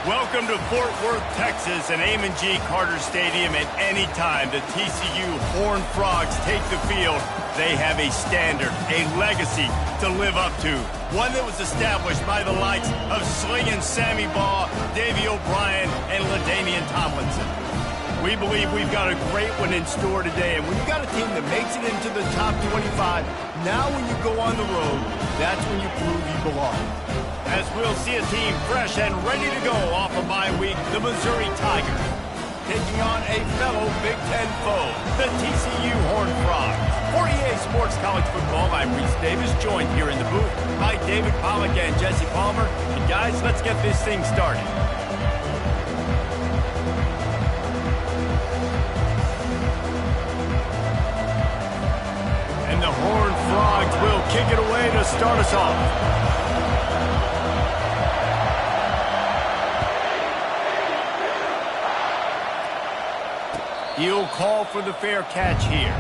Welcome to Fort Worth, Texas, and Ncaa Carter Stadium. At any time the TCU Horned Frogs take the field, they have a standard, a legacy to live up to. One that was established by the likes of Slingin' Sammy Baugh, Davey O'Brien, and LaDainian Tomlinson. We believe we've got a great one in store today, and when you've got a team that makes it into the top 25, now when you go on the road, that's when you prove you belong. As we'll see a team fresh and ready to go off a bye week, the Missouri Tigers, taking on a fellow Big Ten foe, the TCU Horned Frogs. For EA Sports College Football, I'm Reese Davis, joined here in the booth by David Pollack and Jesse Palmer. And guys, let's get this thing started. And the Horned Frogs will kick it away to start us off. He'll call for the fair catch here.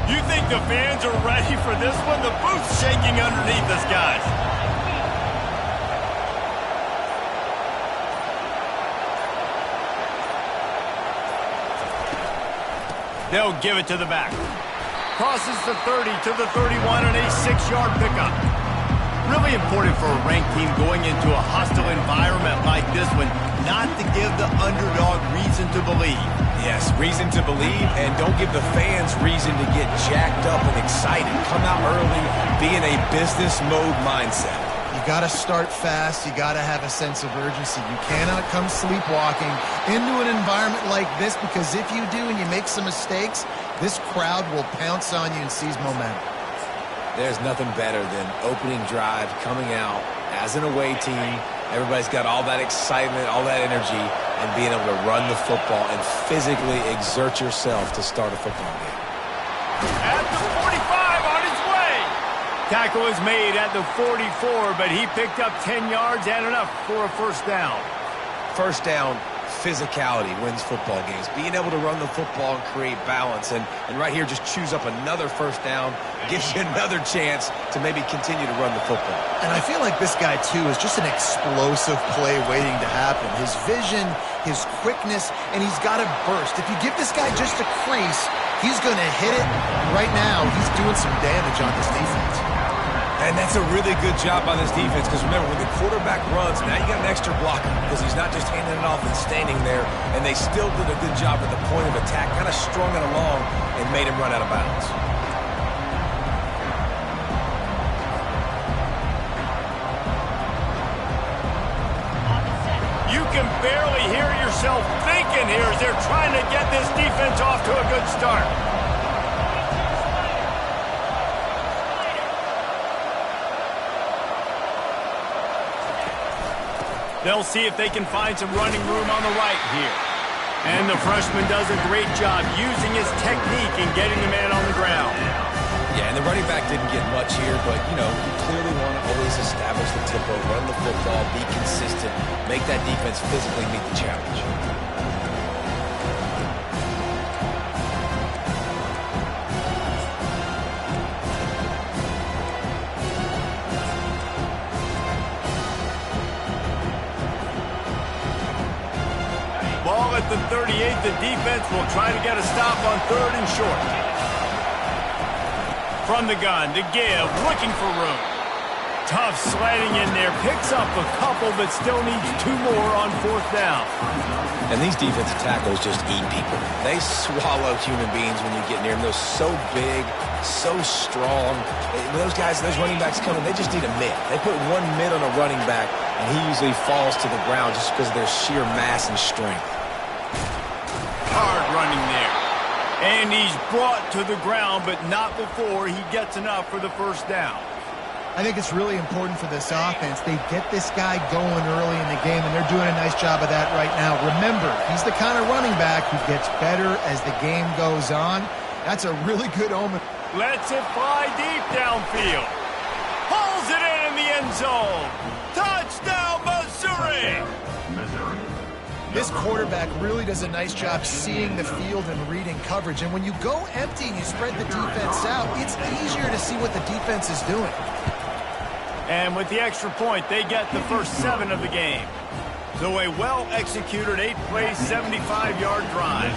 You think the fans are ready for this one? The booth's shaking underneath us, guys. They'll give it to the back. Crosses the 30 to the 31 and a 6-yard pickup. Really important for a ranked team going into a hostile environment like this one, not to give the underdog reason to believe. Yes, reason to believe, and don't give the fans reason to get jacked up and excited. Come out early, be in a business mode mindset. You got to start fast. You got to have a sense of urgency. You cannot come sleepwalking into an environment like this, because if you do and you make some mistakes, this crowd will pounce on you and seize momentum. There's nothing better than opening drive, coming out as an away team. Everybody's got all that excitement, all that energy, and being able to run the football and physically exert yourself to start a football game. At the 45 on his way. Tackle is made at the 44, but he picked up 10 yards and enough for a first down. First down, physicality wins football games. Being able to run the football and create balance. And right here, just choose up another first down, gives you another chance to maybe continue to run the football. And I feel like this guy, too, is just an explosive play waiting to happen. His vision, his quickness, and he's got a burst. If you give this guy just a crease, he's going to hit it. Right now, he's doing some damage on this defense. And that's a really good job by this defense, because remember, when the quarterback runs, now you got an extra blocker, because he's not just handing it off and standing there, and they still did a good job at the point of attack, kind of strung it along and made him run out of bounds. You can barely hear yourself thinking here as they're trying to get this defense off to a good start. They'll see if they can find some running room on the right here. And the freshman does a great job using his technique and getting the man on the ground. Yeah, and the running back didn't get much here, but, you know, you clearly want to always establish the tempo, run the football, be consistent, make that defense physically meet the challenge. Ball at the 38. The defense will try to get a stop on 3rd and short. From the gun to give, looking for room. Tough sliding in there. Picks up a couple, but still needs 2 more on 4th down. And these defensive tackles just eat people. They swallow human beings when you get near them. They're so big, so strong. When those guys, those running backs come in, they just need a mid. They put 1 mid on a running back, and he usually falls to the ground just because of their sheer mass and strength. Hard running there. And he's brought to the ground, but not before he gets enough for the first down. I think it's really important for this offense. They get this guy going early in the game, and they're doing a nice job of that right now. Remember, he's the kind of running back who gets better as the game goes on. That's a really good omen. Lets it fly deep downfield. Pulls it in the end zone. Touchdown, Missouri! This quarterback really does a nice job seeing the field and reading coverage. And when you go empty and you spread the defense out, it's easier to see what the defense is doing. And with the extra point, they get the first 7 of the game. So a well-executed 8-play, 75-yard drive.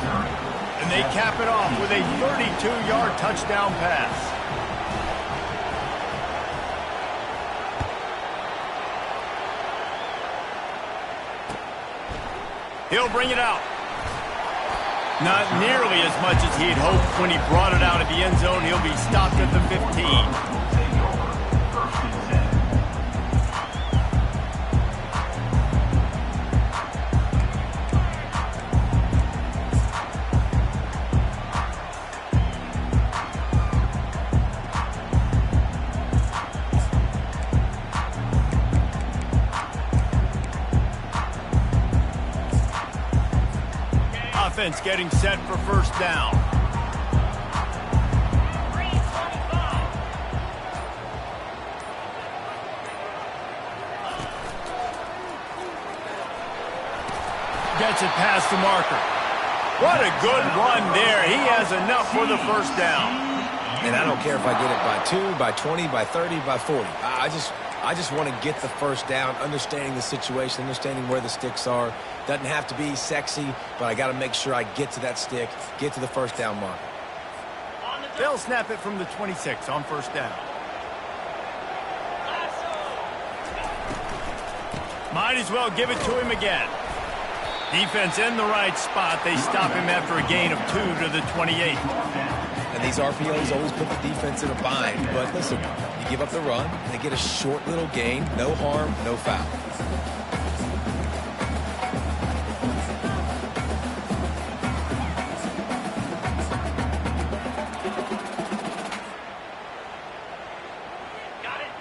And they cap it off with a 32-yard touchdown pass. He'll bring it out. Not nearly as much as he'd hoped when he brought it out of the end zone. He'll be stopped at the 15. Offense getting set for first down. Gets it past the marker. What a good run there. He has enough for the first down. And I don't care if I get it by 2, by 20, by 30, by 40. I just want to get the first down, understanding the situation, understanding where the sticks are. Doesn't have to be sexy, but I got to make sure I get to that stick, get to the first down marker. They'll snap it from the 26 on first down. Might as well give it to him again. Defense in the right spot. They stop him after a gain of 2 to the 28. And these RPOs always put the defense in a bind. But listen, you give up the run, they get a short little gain, no harm, no foul.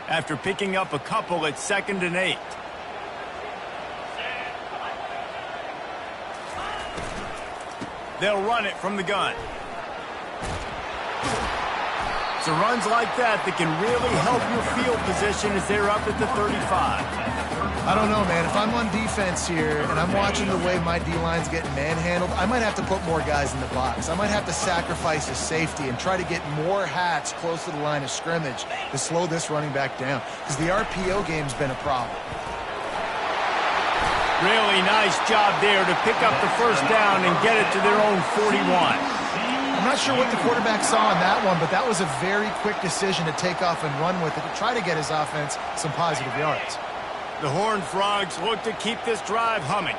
After picking up a couple at 2nd and 8. They'll run it from the gun. So runs like that can really help your field position as they're up at the 35. I don't know, man. If I'm on defense here and I'm watching the way my D-line's getting manhandled, I might have to put more guys in the box. I might have to sacrifice his safety and try to get more hats close to the line of scrimmage to slow this running back down, because the RPO game's been a problem. Really nice job there to pick up the first down and get it to their own 41. I'm not sure what the quarterback saw in that one, but that was a very quick decision to take off and run with it to try to get his offense some positive yards. The Horned Frogs look to keep this drive humming.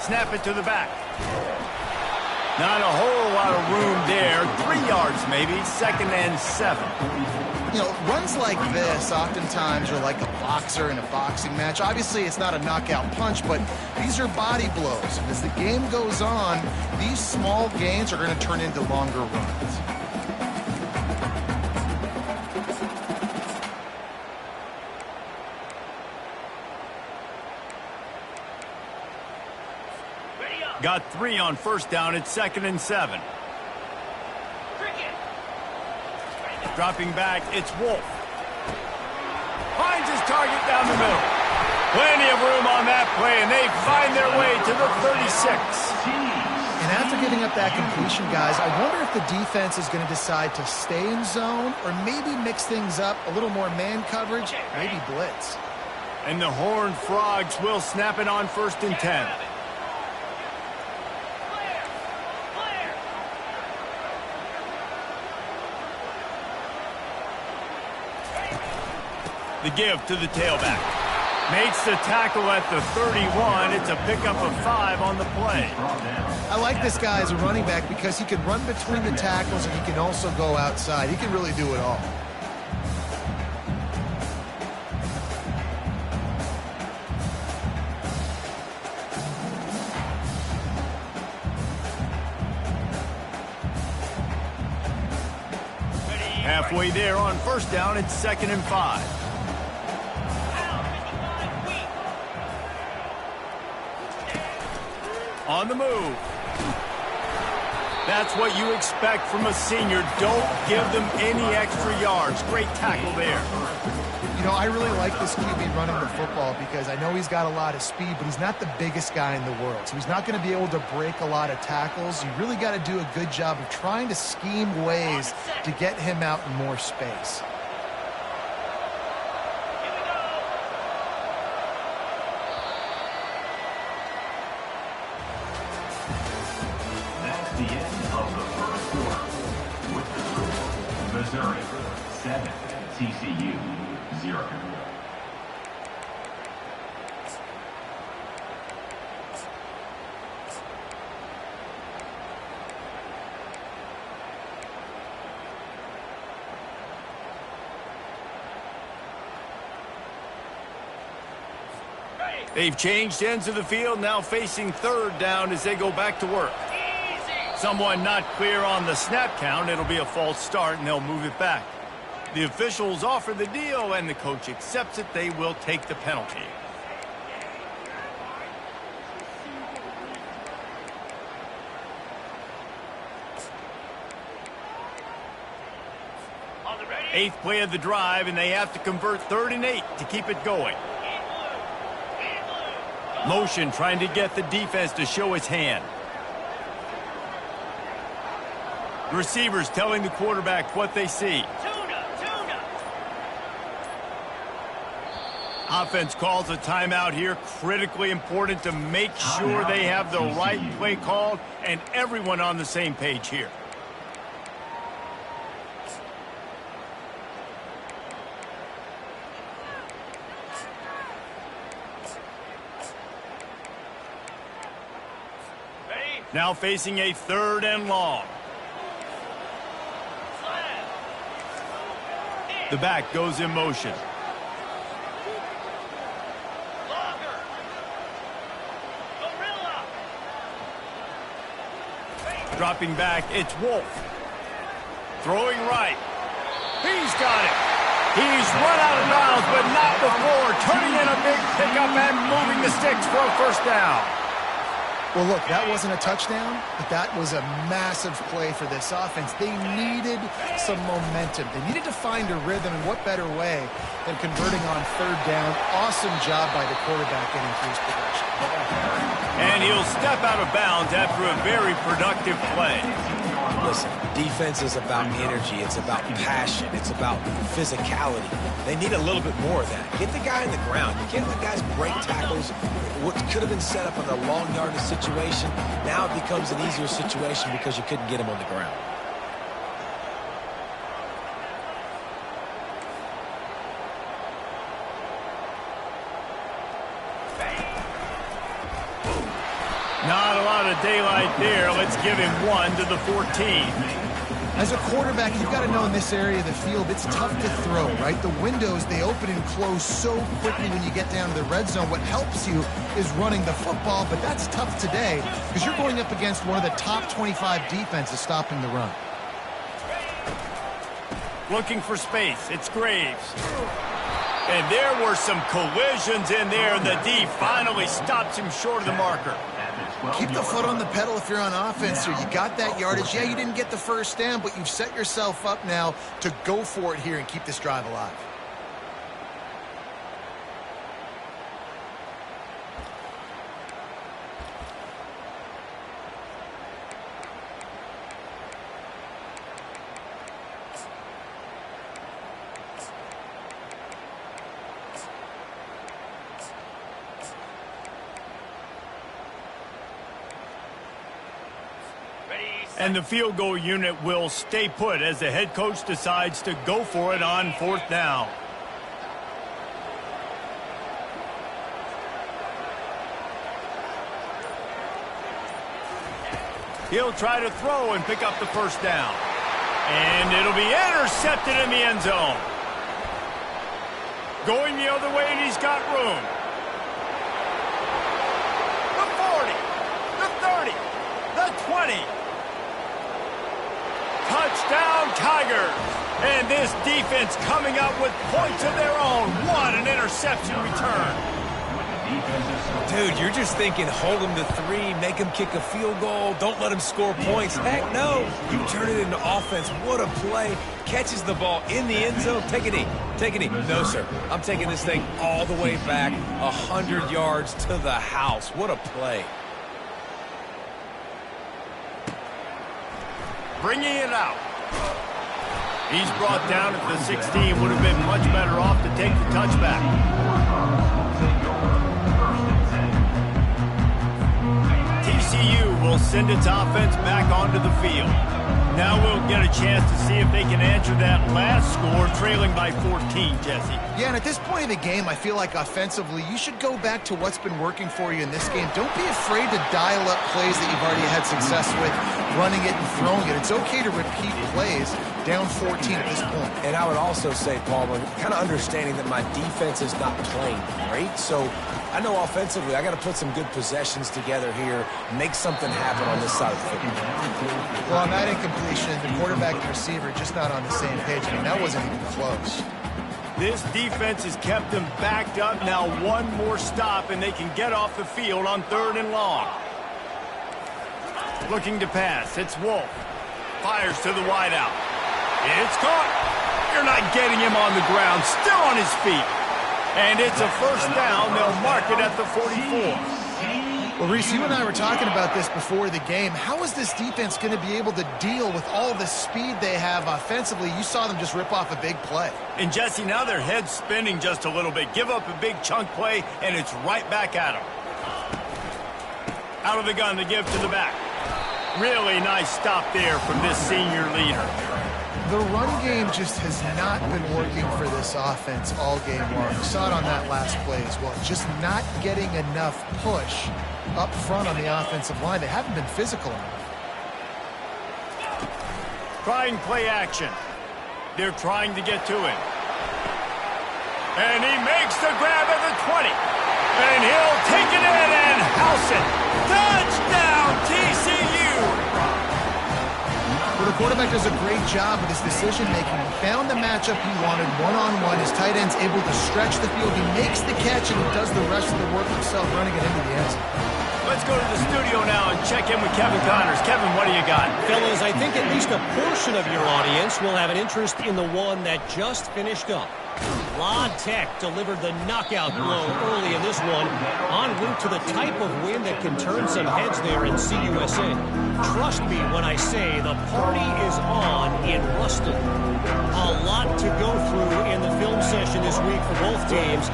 Snap it to the back. Not a whole lot of room there. 3 yards maybe, 2nd and 7. You know, runs like this oftentimes are like a boxer in a boxing match. Obviously, it's not a knockout punch, but these are body blows. And as the game goes on, these small gains are going to turn into longer runs. Got 3 on first down at 2nd and 7. Dropping back, it's Wolf. Finds his target down the middle. Plenty of room on that play, and they find their way to the 36. And after giving up that completion, guys, I wonder if the defense is going to decide to stay in zone or maybe mix things up, a little more man coverage, maybe blitz. And the Horned Frogs will snap it on 1st and 10. The give to the tailback. Makes the tackle at the 31. It's a pickup of 5 on the play. I like this guy as a running back because he can run between the tackles and he can also go outside. He can really do it all. Halfway there on first down, it's 2nd and 5. On the move. That's what you expect from a senior. Don't give them any extra yards. Great tackle there. You know, I really like this QB running the football because I know he's got a lot of speed, but he's not the biggest guy in the world. So he's not going to be able to break a lot of tackles. You really got to do a good job of trying to scheme ways to get him out in more space. That's the end of the first quarter. With the score, Missouri 7, TCU 0. They've changed ends of the field, now facing third down as they go back to work. Someone not clear on the snap count. It'll be a false start, and they'll move it back. The officials offer the deal, and the coach accepts it. They will take the penalty. Eighth play of the drive, and they have to convert 3rd and 8 to keep it going. Motion trying to get the defense to show its hand. The receivers telling the quarterback what they see. Offense calls a timeout here. Critically important to make sure they have the right play called and everyone on the same page here. Now facing a 3rd and long. The back goes in motion. Dropping back, it's Wolf. Throwing right. He's got it. He's run out of bounds, but not before. Turning in a big pickup and moving the sticks for a first down. Well, look, that wasn't a touchdown, but that was a massive play for this offense. They needed some momentum. They needed to find a rhythm, and what better way than converting on 3rd down. Awesome job by the quarterback getting through his progression. And he'll step out of bounds after a very productive play. Listen, defense is about energy. It's about passion. It's about physicality. They need a little bit more of that. Get the guy in the ground. You can't let guys break tackles. What could have been set up in a long yardage situation, now it becomes an easier situation because you couldn't get him on the ground. Not a lot of daylight there. Let's give him 1 to the 14. As a quarterback, you've got to know in this area of the field, it's tough to throw, right? The windows, they open and close so quickly when you get down to the red zone. What helps you is running the football, but that's tough today because you're going up against one of the top 25 defenses stopping the run. Looking for space. It's Graves. And there were some collisions in there. The D finally stops him short of the marker. Keep the foot on the pedal if you're on offense here. You got that yardage. Yeah, you didn't get the first down, but you've set yourself up now to go for it here and keep this drive alive. And the field goal unit will stay put as the head coach decides to go for it on 4th down. He'll try to throw and pick up the first down. And it'll be intercepted in the end zone. Going the other way, and he's got room. The 40, the 30, the 20. Touchdown, Tigers. And this defense coming up with points of their own. What an interception return. Dude, you're just thinking hold him to 3, make him kick a field goal, don't let him score points. Heck no, you turn it into offense. What a play. Catches the ball in the end zone. Take a knee. Take a knee. No, sir. I'm taking this thing all the way back 100 yards to the house. What a play. Bringing it out. He's brought down at the 16. Would have been much better off to take the touchback. TCU will send its offense back onto the field. Now we'll get a chance to see if they can answer that last score, trailing by 14, Jesse. Yeah, and at this point in the game, I feel like offensively, you should go back to what's been working for you in this game. Don't be afraid to dial up plays that you've already had success with, running it and throwing it. It's okay to repeat plays down 14 at this point. And I would also say, Palmer, kind of understanding that my defense is not playing great, so I know offensively I got to put some good possessions together here, make something happen on this side of the football. Well, on that incompletion, the quarterback and receiver just not on the same page. I mean, that wasn't even close. This defense has kept them backed up. Now one more stop, and they can get off the field on 3rd and long. Looking to pass. It's Wolf. Fires to the wideout. It's caught. You're not getting him on the ground. Still on his feet. And it's a first down. They'll mark it at the 44. Well, Reese, you and I were talking about this before the game. How is this defense going to be able to deal with all the speed they have offensively? You saw them just rip off a big play. And, Jesse, now their head's spinning just a little bit. Give up a big chunk play, and it's right back at them. Out of the gun to give to the back. Really nice stop there from this senior leader. The run game just has not been working for this offense all game long. You saw it on that last play as well. Just not getting enough push up front on the offensive line. They haven't been physical enough. Trying play action. They're trying to get to him. And he makes the grab at the 20. And he'll take it in and house it. Touchdown, TCU! Well, the quarterback does a great job with his decision-making. He found the matchup he wanted one-on-one. His tight end's able to stretch the field. He makes the catch, and he does the rest of the work himself, running it into the end zone. Let's go to the studio now and check in with Kevin Connors. Kevin, what do you got? Fellas, I think at least a portion of your audience will have an interest in the one that just finished up. La Tech delivered the knockout blow early in this one, en route to the type of win that can turn some heads there in CUSA. Trust me when I say the party is on in Ruston. A lot to go through in the film session this week for both teams,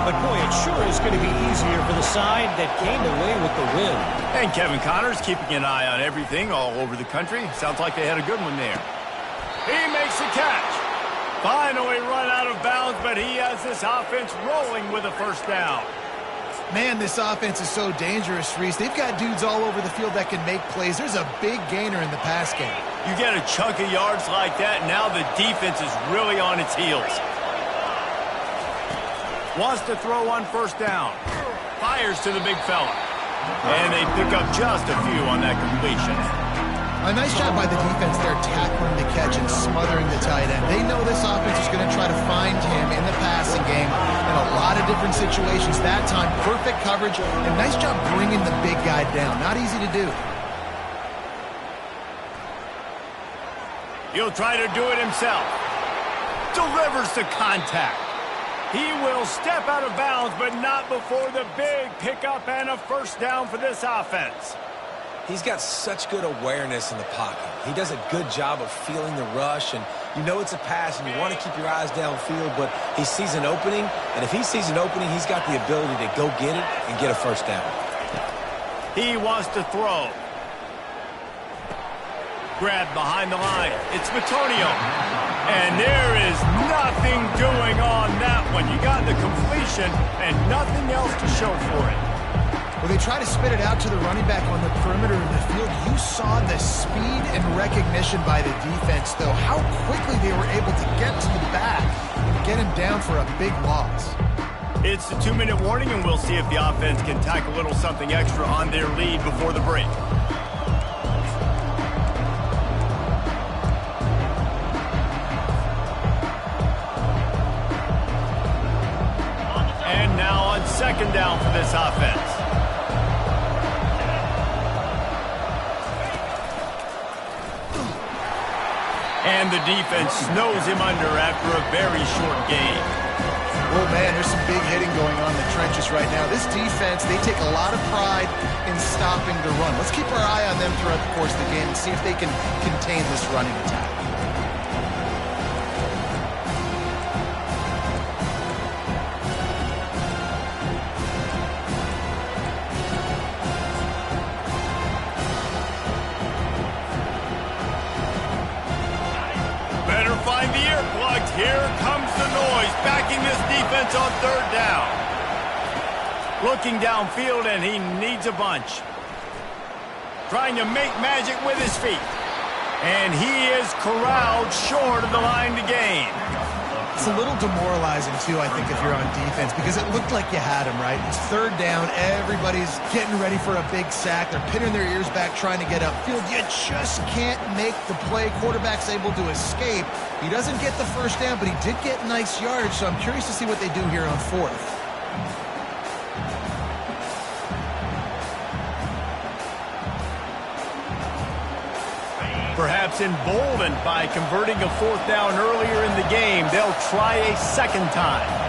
but boy, it sure is going to be easier for the side that came away with the win. And Kevin Connors keeping an eye on everything all over the country. Sounds like they had a good one there. He makes the catch. Finally run out of bounds, but he has this offense rolling with a first down. Man, this offense is so dangerous, Reese. They've got dudes all over the field that can make plays. There's a big gainer in the pass game. You get a chunk of yards like that, now the defense is really on its heels. Wants to throw on first down. Fires to the big fella. And they pick up just a few on that completion. A nice job by the defense there, tackling the catch and smothering the tight end. They know this offense is going to try to find him in the passing game in a lot of different situations. That time, perfect coverage, and nice job bringing the big guy down. Not easy to do. He'll try to do it himself. Delivers the contact. He will step out of bounds, but not before the big pickup and a first down for this offense. He's got such good awareness in the pocket. He does a good job of feeling the rush, and you know it's a pass, and you want to keep your eyes downfield, but he sees an opening, and if he sees an opening, he's got the ability to go get it and get a first down. He wants to throw. Grab behind the line. It's Matonio. And there is nothing doing on that one. You got the completion and nothing else to show for it. Well, they try to spit it out to the running back on the perimeter of the field. You saw the speed and recognition by the defense, though. How quickly they were able to get to the back and get him down for a big loss. It's the 2-minute warning, and we'll see if the offense can tack a little something extra on their lead before the break. second down for this offense. And the defense snows him under after a very short game. Oh, man, there's some big hitting going on in the trenches right now. This defense, they take a lot of pride in stopping the run. Let's keep our eye on them throughout the course of the game and see if they can contain this running attack. Find the earplugs. Here comes the noise, backing this defense on third down. Looking downfield, and he needs a bunch. Trying to make magic with his feet. And he is corralled short of the line to gain. It's a little demoralizing, too, I think, if you're on defense, because it looked like you had him, right? It's third down. Everybody's getting ready for a big sack. They're pinning their ears back, trying to get upfield. You just can't make the play. Quarterback's able to escape. He doesn't get the first down, but he did get nice yards, so I'm curious to see what they do here on fourth. Perhaps emboldened by converting a fourth down earlier in the game, they'll try a second time.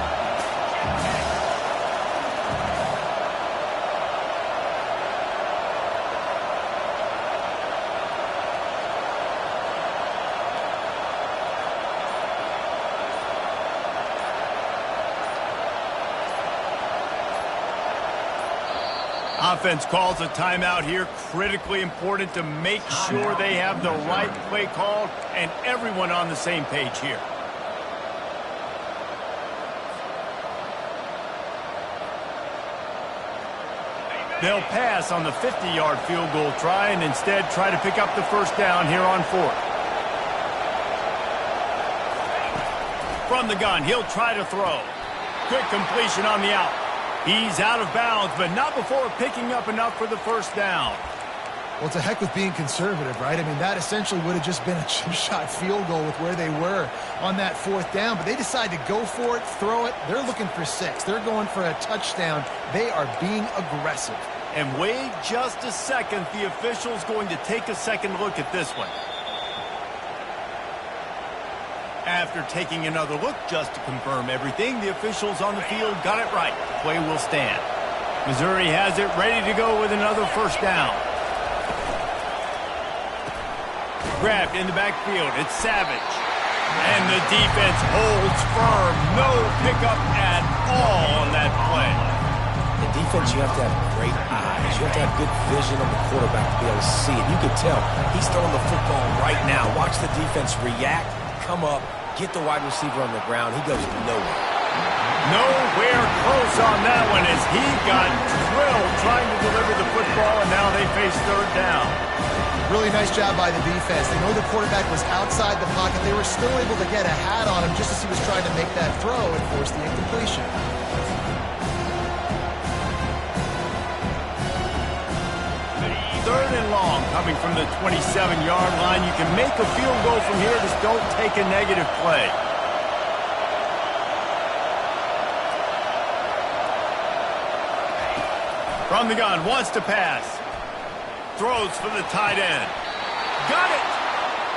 Offense calls a timeout here. Critically important to make sure they have the right play called and everyone on the same page here. They'll pass on the 50-yard field goal try and instead try to pick up the first down here on fourth. From the gun, he'll try to throw. Quick completion on the out. He's out of bounds, but not before picking up enough for the first down. Well, it's a heck with being conservative, right? I mean, that essentially would have just been a chip shot field goal with where they were on that fourth down, but they decide to go for it, throw it. They're looking for 6. They're going for a touchdown. They are being aggressive. And wait just a second. The official's going to take a second look at this one. After taking another look just to confirm everything, the officials on the field got it right. Play will stand. Missouri has it ready to go with another first down. Grabbed in the backfield. It's Savage. And the defense holds firm. No pickup at all on that play. In defense, you have to have great eyes. You have to have good vision on the quarterback to be able to see it. You can tell he's throwing the football right now. Watch the defense react, come up, get the wide receiver on the ground. He goes nowhere. Nowhere close on that one as he got drilled trying to deliver the football, and now they face third down. Really nice job by the defense. They know the quarterback was outside the pocket. They were still able to get a hat on him just as he was trying to make that throw and force the incompletion. Third and long coming from the 27-yard line. You can make a field goal from here. Just don't take a negative play. From the gun, wants to pass. Throws for the tight end. Got it!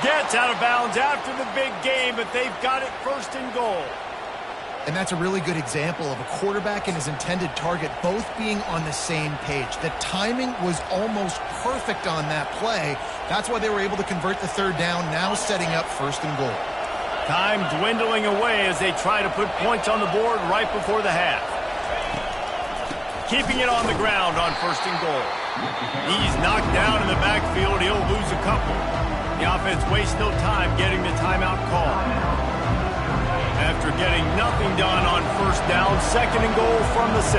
Gets out of bounds after the big game, but they've got it first and goal. And that's a really good example of a quarterback and his intended target both being on the same page. The timing was almost perfect on that play. That's why they were able to convert the third down, now setting up first and goal. Time dwindling away as they try to put points on the board right before the half. Keeping it on the ground on first and goal. He's knocked down in the backfield. He'll lose a couple. The offense wastes no time getting the timeout call. After getting nothing done on first down, second and goal from the 6.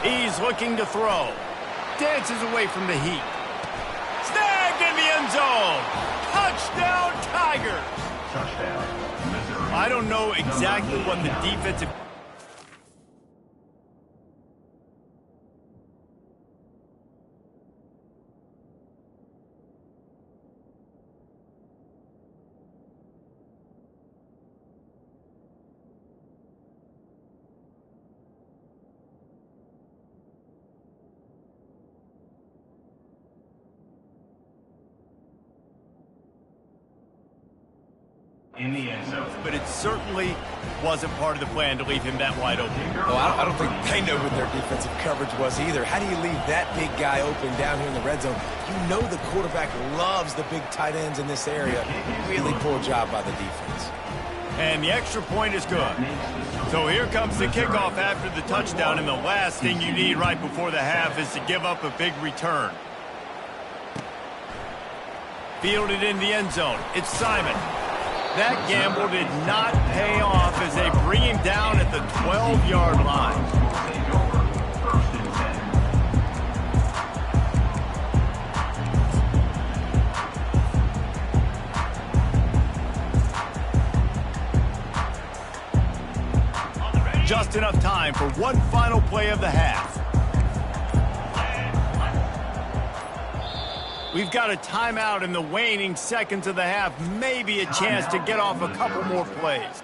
He's looking to throw. Dances away from the heat. Snagged in the end zone. Touchdown, Tigers. Touchdown, Missouri. I don't know exactly what the defensive in the end zone. But it certainly wasn't part of the plan to leave him that wide open. Well, I don't think they know what their defensive coverage was either. How do you leave that big guy open down here in the red zone? You know the quarterback loves the big tight ends in this area. Really poor job by the defense. And the extra point is good. So here comes the kickoff after the touchdown, and the last thing you need right before the half is to give up a big return. Fielded in the end zone. It's Simon. That gamble did not pay off as they bring him down at the 12-yard line. Just enough time for one final play of the half. We've got a timeout in the waning seconds of the half. Maybe a chance to get off a couple more plays.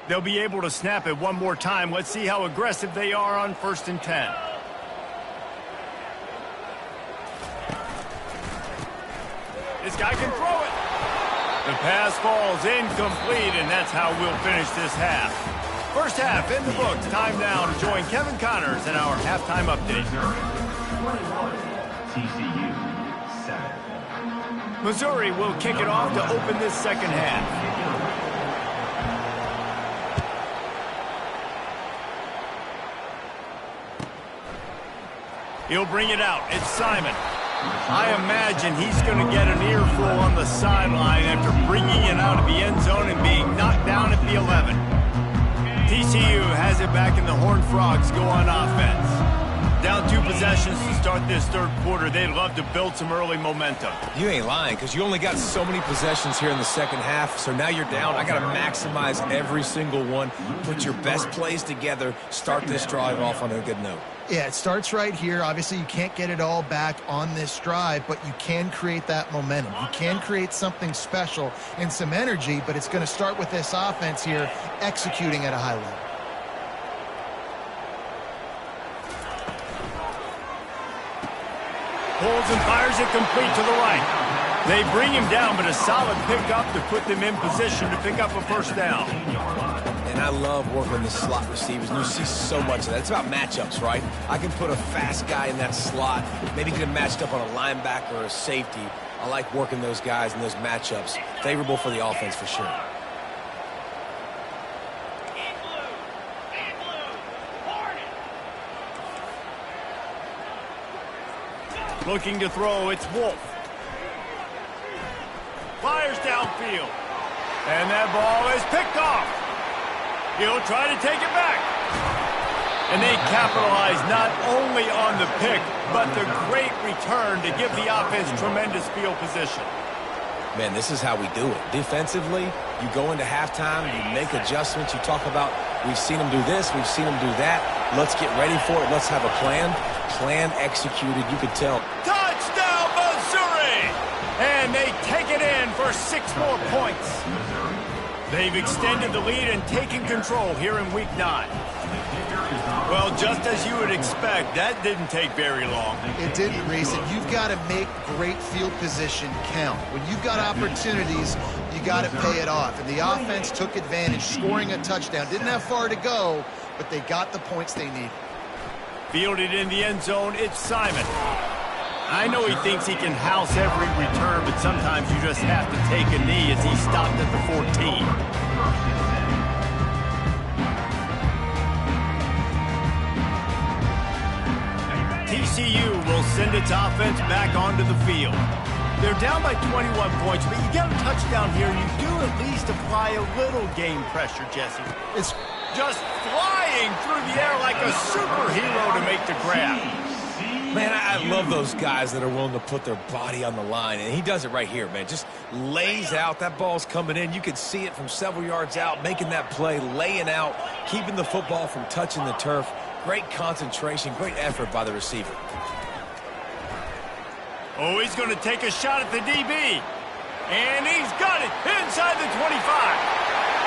They'll be able to snap it one more time. Let's see how aggressive they are on 1st and 10. This guy can throw it. The pass falls incomplete, and that's how we'll finish this half. First half in the books. Time now to join Kevin Connors in our halftime update. 21, TCU 7. Missouri will kick it off to open this second half. He'll bring it out. It's Simon. I imagine he's going to get an earful on the sideline after bringing it out of the end zone and being knocked down at the 11. TCU has it back in the Horned Frogs go on offense. Down 2 possessions to start this third quarter. They'd love to build some early momentum. You ain't lying, because you only got so many possessions here in the second half, so now you're down. I got to maximize every single one. Put your best plays together. Start this drive off on a good note. Yeah, it starts right here. Obviously, you can't get it all back on this drive, but you can create that momentum. You can create something special and some energy, but it's going to start with this offense here executing at a high level. Pulls and fires it complete to the right. They bring him down, but a solid pickup to put them in position to pick up a first down. And I love working the slot receivers, and you see so much of that. It's about matchups, right? I can put a fast guy in that slot, maybe get him matched up on a linebacker or a safety. I like working those guys in those matchups. Favorable for the offense for sure. Looking to throw, it's Wolf. Fires downfield. And that ball is picked off. He'll try to take it back. And they capitalize not only on the pick, but the great return to give the offense tremendous field position. Man, this is how we do it. Defensively, you go into halftime, you make adjustments. You talk about, we've seen them do this, we've seen them do that. Let's get ready for it. Let's have a plan. Plan executed, you could tell. Touchdown, Missouri! And they take it in for 6 more points. They've extended the lead and taken control here in Week 9. Well, just as you would expect, that didn't take very long. It didn't, Reese, and you've got to make great field position count. When you've got opportunities, you got to pay it off. And the offense took advantage, scoring a touchdown. Didn't have far to go, but they got the points they needed. Fielded in the end zone, it's Simon. I know he thinks he can house every return, but sometimes you just have to take a knee as he stopped at the 14. TCU will send its offense back onto the field. They're down by 21 points, but you get a touchdown here, you do at least apply a little game pressure, Jesse. It's just flying through the air like a superhero to make the grab. Man, I love those guys that are willing to put their body on the line, and he does it right here, man. Just lays out. That ball's coming in. You can see it from several yards out, making that play, laying out, keeping the football from touching the turf. Great concentration, great effort by the receiver. Oh, he's going to take a shot at the DB. And he's got it inside the 25.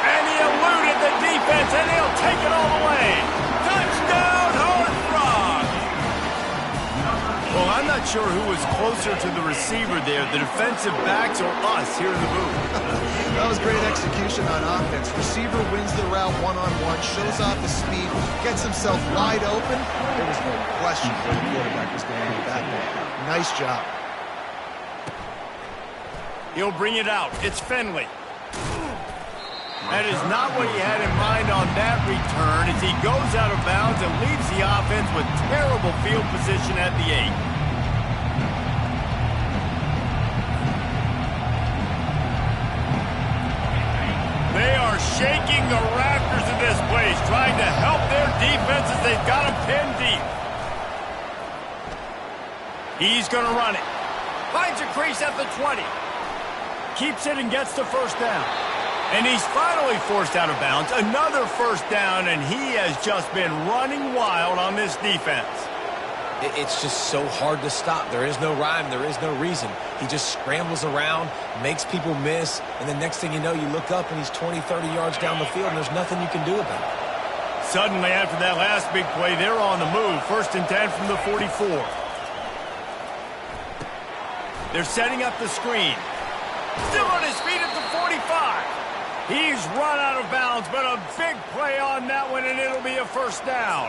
And he eluded the defense, and he'll take it all the way. Touchdown, Horned Well, I'm not sure who was closer to the receiver there, the defensive backs or us here in the booth. That was great execution on offense. Receiver wins the route one-on-one, shows off his speed, gets himself wide open. There was no question where the quarterback was going with that ball. Nice job. He'll bring it out. It's Finley. That is not what he had in mind on that return as he goes out of bounds and leaves the offense with terrible field position at the 8. They are shaking the rafters of this place, trying to help their defense as they've got them pinned deep. He's going to run it. Finds a crease at the 20. Keeps it and gets the first down. And he's finally forced out of bounds. Another first down, and he has just been running wild on this defense. It's just so hard to stop. There is no rhyme. There is no reason. He just scrambles around, makes people miss, and the next thing you know, you look up and he's 20, 30 yards down the field, and there's nothing you can do about it. Suddenly, after that last big play, they're on the move. 1st and 10 from the 44. They're setting up the screen. Still on his feet at the 45. He's run out of bounds, but a big play on that one, and it'll be a first down.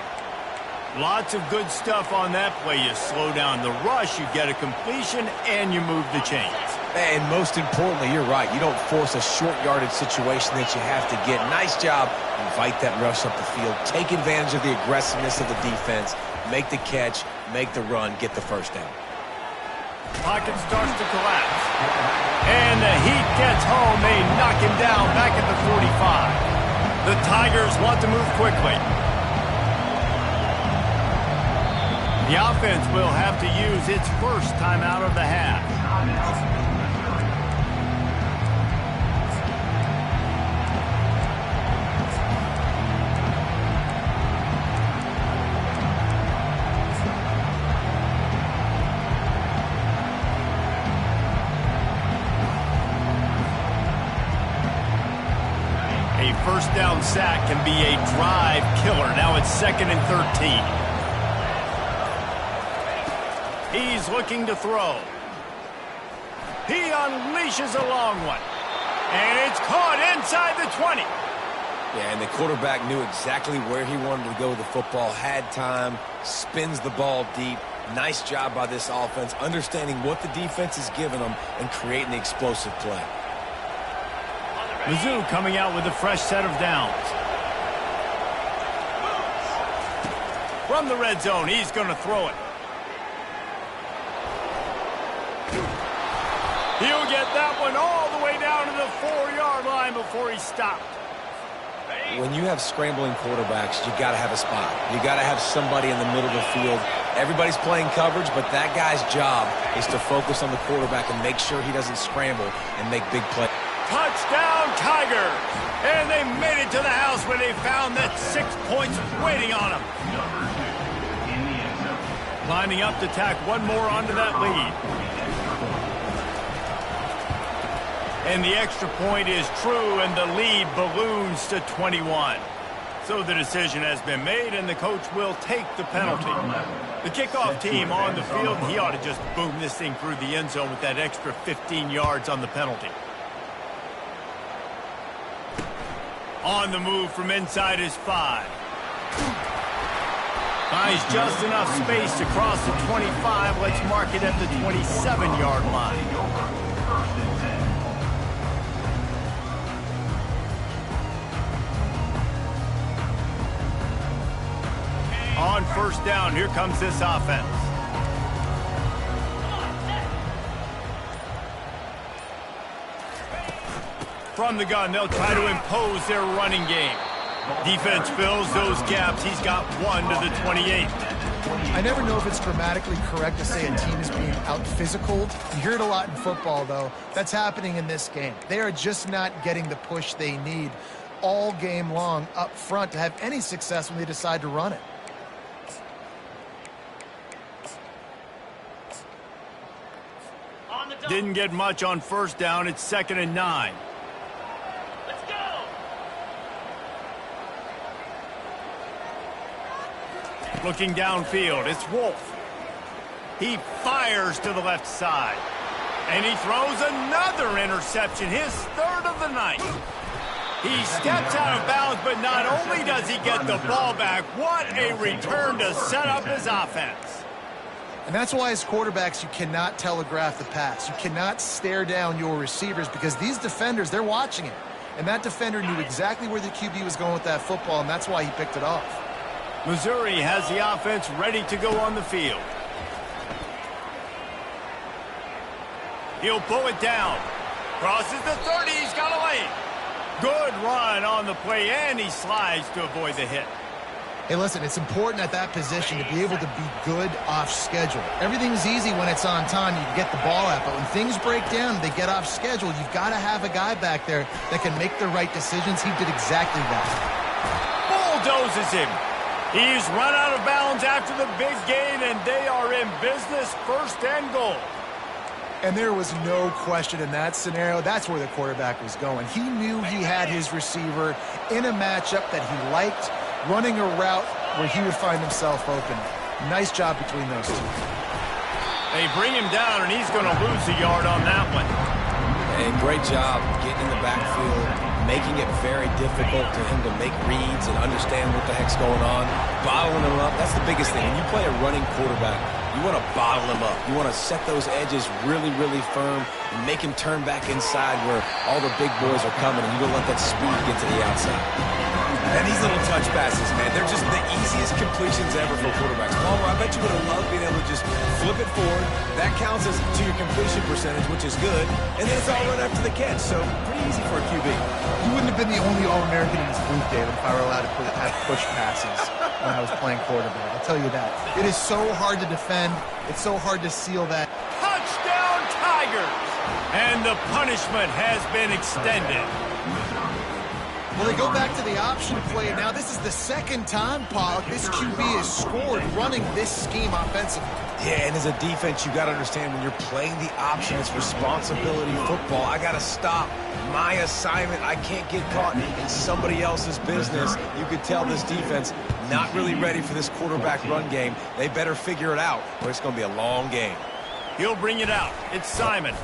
Lots of good stuff on that play. You slow down the rush, you get a completion, and you move the chains. And most importantly, you're right. You don't force a short yardage situation that you have to get. Nice job. Invite that rush up the field. Take advantage of the aggressiveness of the defense. Make the catch, make the run, get the first down. Pocket starts to collapse. And the heat gets home. They knock him down back at the 45. The Tigers want to move quickly. The offense will have to use its first timeout of the half. A first down sack can be a drive killer. Now it's 2nd and 13. He's looking to throw. He unleashes a long one. And it's caught inside the 20. Yeah, and the quarterback knew exactly where he wanted to go with the football, had time, spins the ball deep. Nice job by this offense, understanding what the defense is giving them and creating the explosive play. Mizzou coming out with a fresh set of downs. From the red zone, he's going to throw it. He'll get that one all the way down to the 4-yard line before he stopped. When you have scrambling quarterbacks, you got to have a spot. You got to have somebody in the middle of the field. Everybody's playing coverage, but that guy's job is to focus on the quarterback and make sure he doesn't scramble and make big plays. Touchdown, Tigers! And they made it to the house where they found that 6 points waiting on them. Lining up to tack one more onto that lead. And the extra point is true, and the lead balloons to 21. So the decision has been made, and the coach will take the penalty. The kickoff team on the field, he ought to just boom this thing through the end zone with that extra 15 yards on the penalty. On the move from inside his 5. Finds just enough space to cross the 25. Let's mark it at the 27-yard line. On first down, here comes this offense. From the gun, they'll try to impose their running game. Defense fills those gaps. He's got one to the 28. I never know if it's grammatically correct to say a team is being out-physicaled. You hear it a lot in football, though. That's happening in this game. They are just not getting the push they need all game long up front to have any success when they decide to run it. Didn't get much on first down. It's 2nd and 9. Let's go! Looking downfield, it's Wolf. He fires to the left side. And he throws another interception, his third of the night. He steps out of bounds, but not only does he get the ball back, what a return to set up his offense. And that's why as quarterbacks, you cannot telegraph the pass. You cannot stare down your receivers because these defenders, they're watching it. And that defender knew exactly where the QB was going with that football, and that's why he picked it off. Missouri has the offense ready to go on the field. He'll pull it down. Crosses the 30. He's got a lane. Good run on the play, and he slides to avoid the hit. Hey, listen, it's important at that position to be able to be good off schedule. Everything's easy when it's on time. You can get the ball out, but when things break down, they get off schedule. You've got to have a guy back there that can make the right decisions. He did exactly that. Bulldozes him. He's run out of bounds after the big gain, and they are in business, first and goal. And there was no question in that scenario. That's where the quarterback was going. He knew he had his receiver in a matchup that he liked, running a route where he would find himself open. Nice job between those two. They bring him down, and he's going to lose a yard on that one. Hey, great job getting in the backfield, making it very difficult for him to make reads and understand what the heck's going on, bottling him up. That's the biggest thing. When you play a running quarterback, you want to bottle him up. You want to set those edges really, really firm and make him turn back inside where all the big boys are coming, and you don't let that speed get to the outside. And these little touch passes, man, they're just the easiest completions ever for quarterbacks. Palmer, I bet you would have loved being able to just flip it forward. That counts as to your completion percentage, which is good. And then it's all run after the catch, so pretty easy for a QB. You wouldn't have been the only All-American in this booth, David, if I were allowed to have push passes when I was playing quarterback. I'll tell you that. It is so hard to defend. It's so hard to seal that. Touchdown, Tigers! And the punishment has been extended. Well, they go back to the option play. Now, this is the second time, Pollock, this QB has scored running this scheme offensively. Yeah, and as a defense, you got to understand when you're playing the option, it's responsibility football. I got to stop my assignment. I can't get caught in somebody else's business. You could tell this defense not really ready for this quarterback run game. They better figure it out, or it's going to be a long game. He'll bring it out. It's Simon.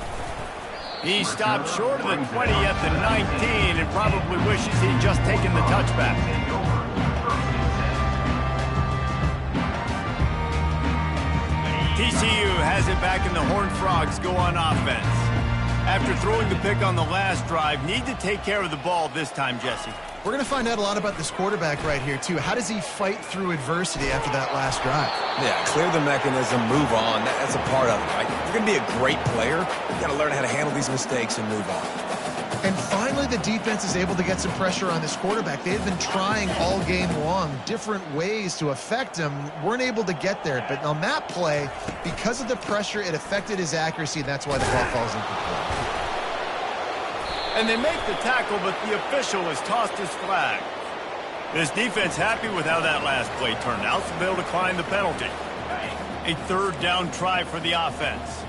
He stopped short of the 20 at the 19 and probably wishes he'd just taken the touchback. TCU has it back and the Horned Frogs go on offense. After throwing the pick on the last drive, need to take care of the ball this time, Jesse. We're going to find out a lot about this quarterback right here, too. How does he fight through adversity after that last drive? Yeah, clear the mechanism, move on. That's a part of it, right? If you're going to be a great player, you got to learn how to handle these mistakes and move on. And finally, the defense is able to get some pressure on this quarterback. They've been trying all game long different ways to affect him. Weren't able to get there. But on that play, because of the pressure, it affected his accuracy, and that's why the ball falls incomplete. And they make the tackle, but the official has tossed his flag. This defense happy with how that last play turned out, so they'll decline the penalty. A third down try for the offense.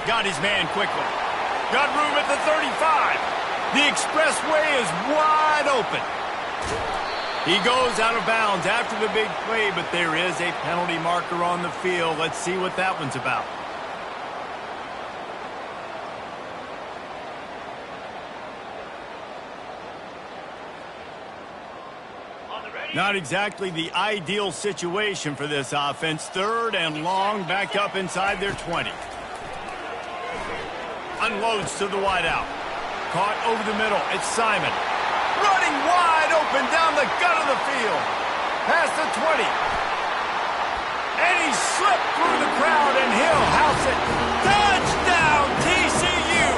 Got his man quickly. Got room at the 35. The expressway is wide open. He goes out of bounds after the big play, but there is a penalty marker on the field. Let's see what that one's about. Not exactly the ideal situation for this offense. Third and long, back up inside their 20. Unloads to the wideout. Caught over the middle. It's Simon. Running wide open down the gut of the field. Past the 20. And he slipped through the crowd, and he'll house it. Touchdown, TCU!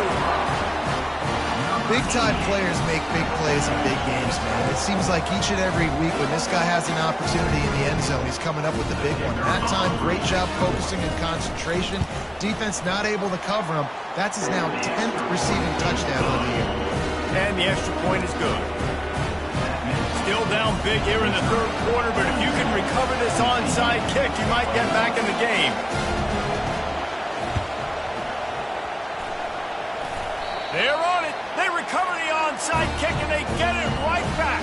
Big-time players make big plays in big games, man. It seems like each and every week when this guy has an opportunity in the end zone, he's coming up with the big one. That time, great job focusing and concentration. Defense not able to cover him. That's his now 10th receiving touchdown on the year. And the extra point is good. Still down big here in the third quarter, but if you can recover this onside kick, you might get back in the game. They're on it. They recover the onside kick, and they get it right back.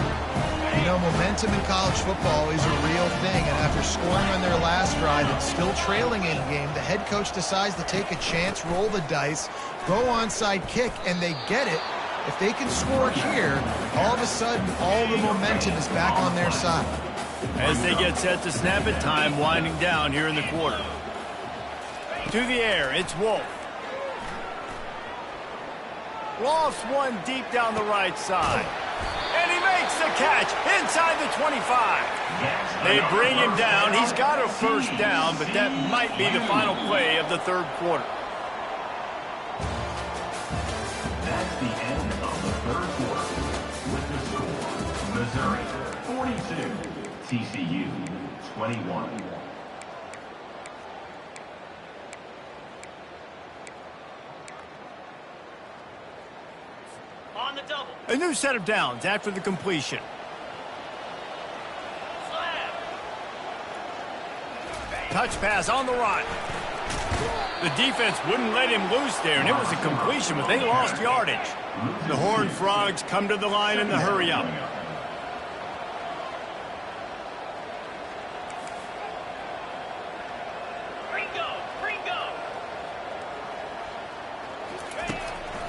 You know, momentum in college football is a real thing, and after scoring on their last drive and still trailing in game, the head coach decides to take a chance, roll the dice, go onside kick, and they get it. If they can score here, all of a sudden, all the momentum is back on their side. As they get set to snap it, time winding down here in the quarter. To the air, it's Wolf. Lofts one deep down the right side. And he makes the catch inside the 25. They bring him down. He's got a first down, but that might be the final play of the third quarter. That's the end of the third quarter. With the score, Missouri 42, TCU 21. On the double. A new set of downs after the completion. Slap. Touch pass on the run. The defense wouldn't let him loose there, and it was a completion, but they lost yardage. The Horned Frogs come to the line in the hurry-up.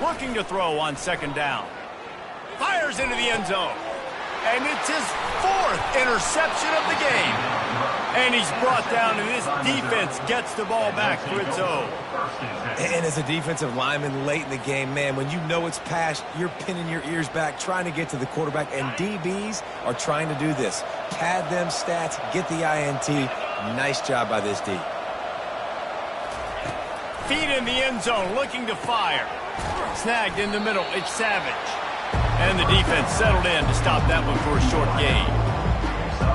Looking to throw on second down. Fires into the end zone. And it's his fourth interception of the game. And he's brought down, and this defense gets the ball back for its own. And as a defensive lineman late in the game, man, when you know it's past, you're pinning your ears back, trying to get to the quarterback, and DBs are trying to do this. Pad them stats, get the INT. Nice job by this D. Feet in the end zone, looking to fire. Snagged in the middle, it's Savage. And the defense settled in to stop that one for a short gain.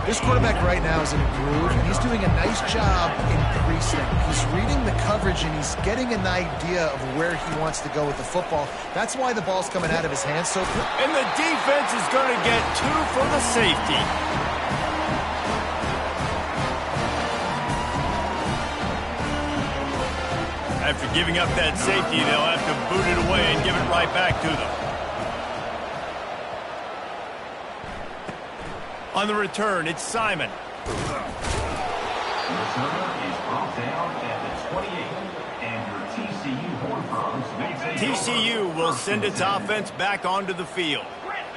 This quarterback right now is in a groove, and he's doing a nice job increasing. He's reading the coverage, and he's getting an idea of where he wants to go with the football. That's why the ball's coming out of his hands. And the defense is going to get 2 for the safety. After giving up that safety, they'll have to boot it away and give it right back to them. On the return, it's Simon. Returner is brought down at the 28, and your TCU Horned Frogs will take TCU will send its offense back onto the field.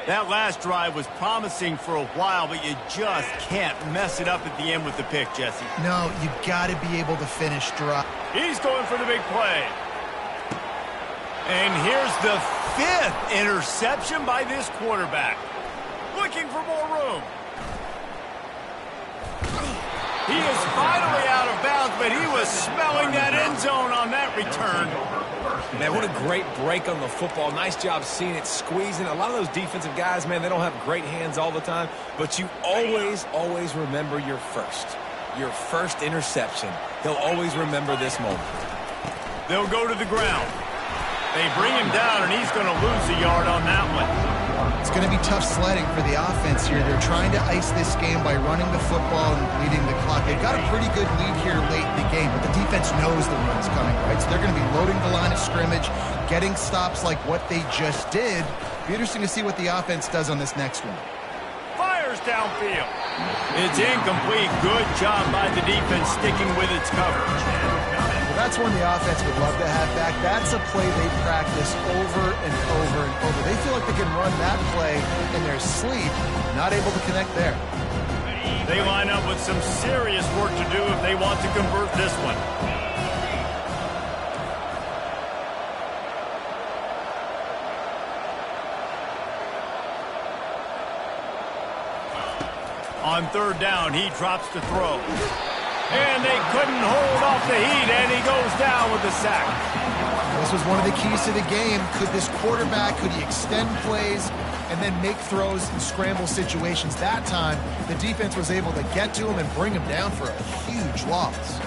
That last drive was promising for a while, but you just can't mess it up at the end with the pick, Jesse. No, you got to be able to finish drive. He's going for the big play. And here's the 5th interception by this quarterback. Looking for more room. He is finally out of bounds, but he was smelling that end zone on that return. Man, what a great break on the football. Nice job seeing it, squeezing. A lot of those defensive guys, man, they don't have great hands all the time, but you always remember your first interception. He'll always remember this moment. They'll go to the ground. They bring him down, and he's going to lose a yard on that one. It's going to be tough sledding for the offense here. They're trying to ice this game by running the football and leading the clock. They've got a pretty good lead here late in the game, but the defense knows the run's coming, right? So they're going to be loading the line of scrimmage, getting stops like what they just did. Be interesting to see what the offense does on this next one. Fires downfield. It's incomplete. Good job by the defense sticking with its coverage. That's one the offense would love to have back. That's a play they practice over and over and over. They feel like they can run that play in their sleep, not able to connect there. They line up with some serious work to do if they want to convert this one. On third down, he drops to throw. And they couldn't hold off the heat, and he goes down with the sack. This was one of the keys to the game. Could this quarterback, could he extend plays and then make throws in scramble situations? That time, the defense was able to get to him and bring him down for a huge loss.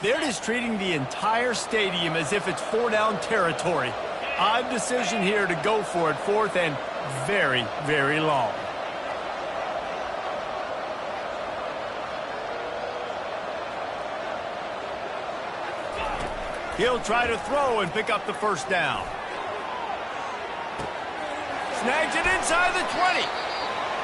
They're just treating the entire stadium as if it's 4-down territory. Odd decision here to go for it, 4th and very, very long. He'll try to throw and pick up the first down. Snags it inside the 20.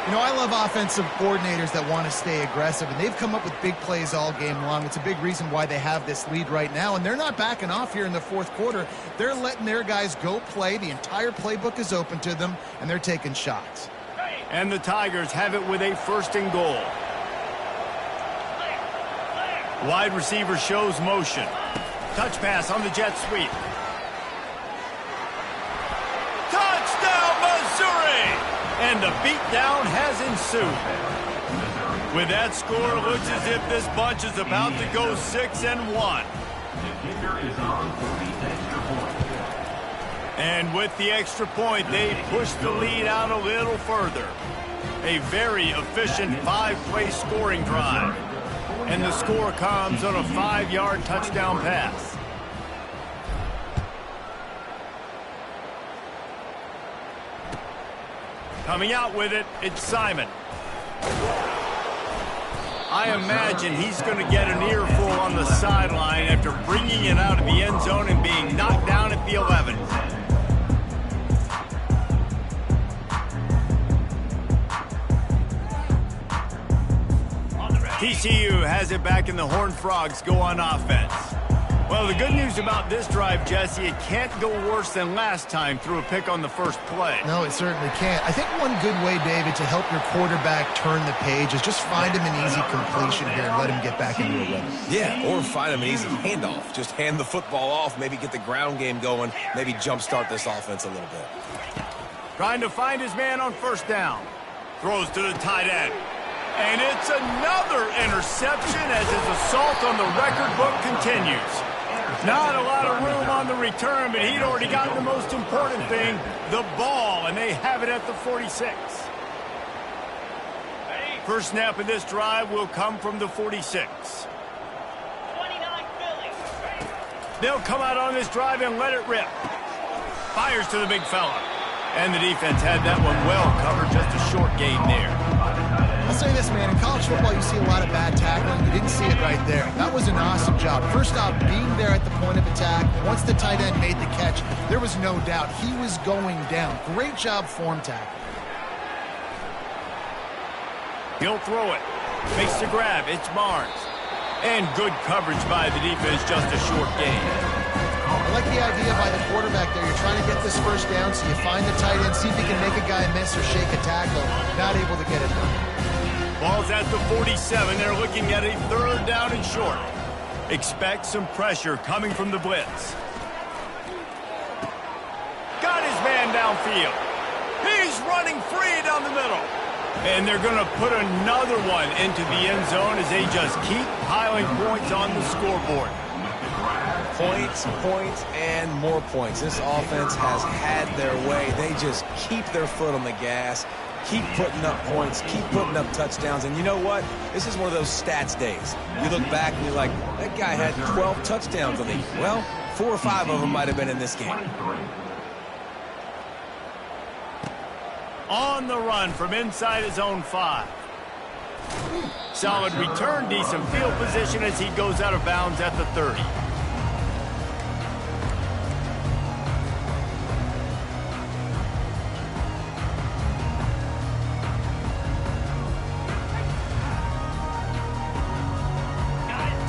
You know, I love offensive coordinators that want to stay aggressive, and they've come up with big plays all game long. It's a big reason why they have this lead right now, and they're not backing off here in the fourth quarter. They're letting their guys go play. The entire playbook is open to them, and they're taking shots. And the Tigers have it with a 1st and goal. Wide receiver shows motion. Touch pass on the jet sweep. Touchdown, Missouri! And the beatdown has ensued. With that score, it looks as if this bunch is about to go 6-1. And with the extra point, they push the lead out a little further. A very efficient 5-play scoring drive. And the score comes on a 5-yard touchdown pass. Coming out with it, it's Simon. I imagine he's going to get an earful on the sideline after bringing it out of the end zone and being knocked down at the 11. TCU has it back in the Horned Frogs go on offense. Well, the good news about this drive, Jesse, it can't go worse than last time through a pick on the first play. No, it certainly can't. I think one good way, David, to help your quarterback turn the page is just find him an easy completion here and let him get back into a rhythm. Yeah, or find him an easy handoff. Just hand the football off, maybe get the ground game going, maybe jumpstart this offense a little bit. Trying to find his man on first down. Throws to the tight end. And it's another interception as his assault on the record book continues. Not a lot of room on the return, but he'd already gotten the most important thing, the ball, and they have it at the 46. First snap of this drive will come from the 46. 29 Philly. They'll come out on this drive and let it rip. Fires to the big fella. And the defense had that one well covered, just a short gain there. I'll say this, man. In college football, you see a lot of bad tackling. You didn't see it right there. That was an awesome job. First off, being there at the point of attack. Once the tight end made the catch, there was no doubt he was going down. Great job form tackle. He'll throw it. Makes the grab. It's Barnes. And good coverage by the defense, just a short gain. I like the idea by the quarterback there. You're trying to get this first down, so you find the tight end, see if he can make a guy miss or shake a tackle. Not able to get it done. Ball's at the 47. They're looking at a 3rd down and short. Expect some pressure coming from the blitz. Got his man downfield. He's running free down the middle. And they're going to put another one into the end zone as they just keep piling points on the scoreboard. Points, points, and more points. This offense has had their way. They just keep their foot on the gas, keep putting up points, keep putting up touchdowns. And you know what? This is one of those stats days. You look back and you're like, that guy had 12 touchdowns on the year. Well, 4 or 5 of them might have been in this game. On the run from inside his own 5. Solid return, decent field position as he goes out of bounds at the 30.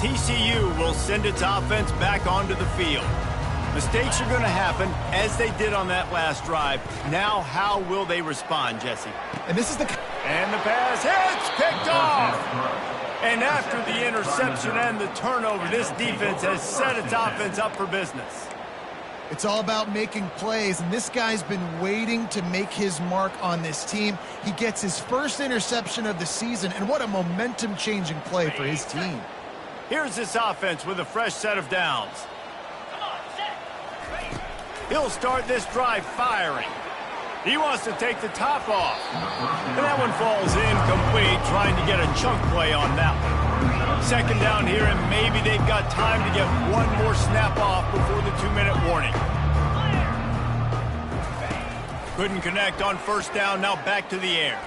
TCU will send its offense back onto the field. Mistakes are going to happen, as they did on that last drive. Now, how will they respond, Jesse? And this is the... And the pass hits, picked off. And after the interception and the turnover, this defense has set its offense up for business. It's all about making plays, and this guy's been waiting to make his mark on this team. He gets his first interception of the season, and what a momentum-changing play for his team. Here's this offense with a fresh set of downs. Come on, set. Ready. He'll start this drive firing. He wants to take the top off. And that one falls incomplete, trying to get a chunk play on that one. Second down here, and maybe they've got time to get one more snap off before the 2-minute warning. Couldn't connect on first down, now back to the air.